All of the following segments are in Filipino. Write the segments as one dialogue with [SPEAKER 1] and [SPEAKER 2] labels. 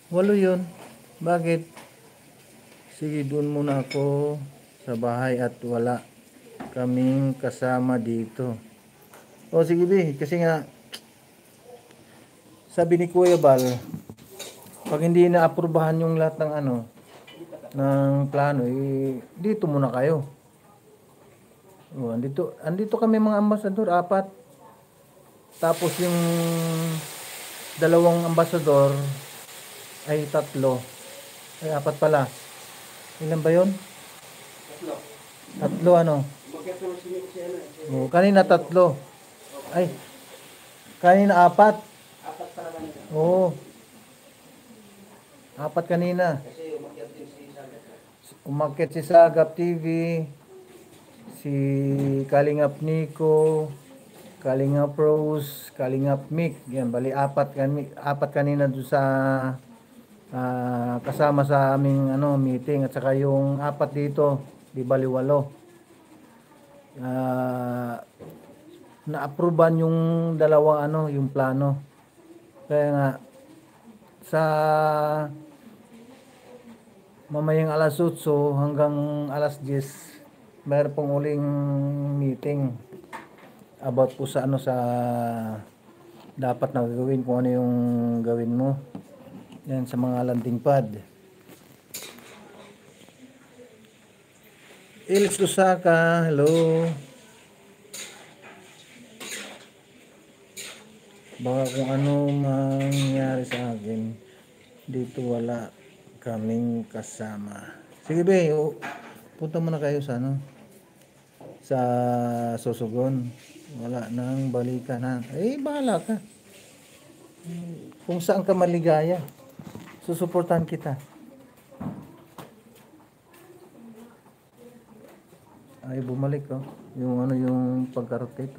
[SPEAKER 1] Walo yun. Bakit? Sige, doon muna ako sa bahay at wala kaming kasama dito. O sige be, kasi nga sabi ni Kuya Bal, pag hindi na-aprobahan yung lahat ng ano, ng plano, eh, dito muna kayo. O, andito kami mga ambasador, 4. Tapos yung dalawang ambasador ay 3. Ay 4 pala. Ilan ba yun? 3 ano? O, kanina 3. Ay, kanina 4. Oo, 4 kanina. Umakyat si Sagap TV, si Kalingap Nico, Kalingap Rose, Kalingap Mick. Yan, bali 4 kanina doon sa kasama sa aming meeting, at saka yung 4 dito, di bali 8. Na-approvean yung dalawang yung plano. Kaya nga sa mamayang alas 8 hanggang alas 10 mayroon pong uling meeting about po sa sa dapat na gagawin, kung ano yung gawin mo yan sa mga landing pad. Ilis Lusaka, hello. Baka kung ano mangyari sa akin dito, wala kaming kasama. Sige be, punta muna kayo sa sa Sorsogon. Wala nang balikan ha. Eh, bahala ka. Kung saan ka maligaya, susuportahan kita. Ay, bumalik yung yung pagka-rotate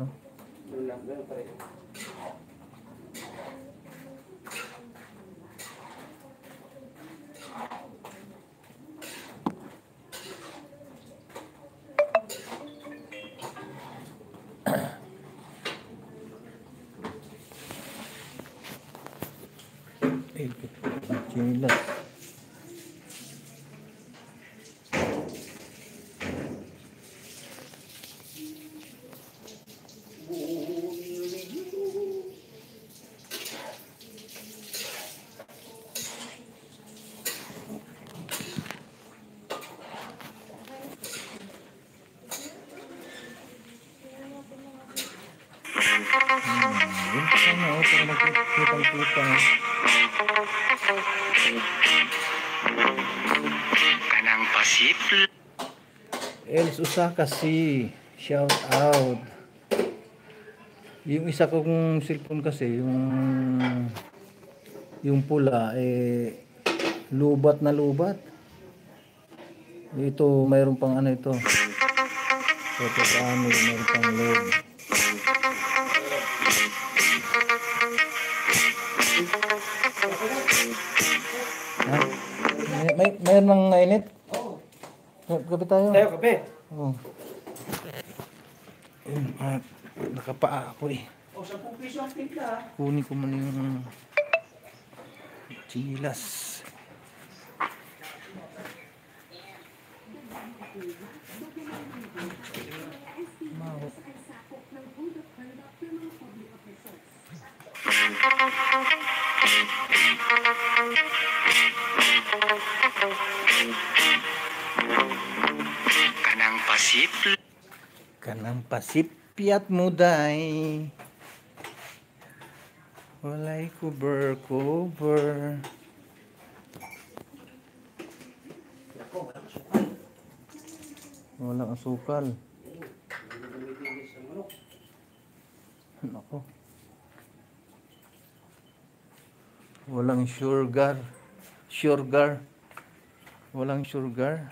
[SPEAKER 1] Chilas. Yun pa sana para magkutang-kutang.
[SPEAKER 2] Kanang pasip.
[SPEAKER 1] Els Usaka si shout out. Yung isa kong cellphone kasi, yung pula, lubat na lubat. Ito, mayroon pang ito. Ito paano, mayroon pang load. Ha? Mayroon nang nainit? Kape tayo.
[SPEAKER 3] Tayo, kape.
[SPEAKER 1] Oh. Nakapaa ako
[SPEAKER 3] O, 10 piso ang timpla.
[SPEAKER 1] Kunin ko muna yung chilas.
[SPEAKER 2] Kanang pasip.
[SPEAKER 1] Kanang pasipiat muday. Walay cover. Walang asukal. Nako. Walang sugar. Walang sugar.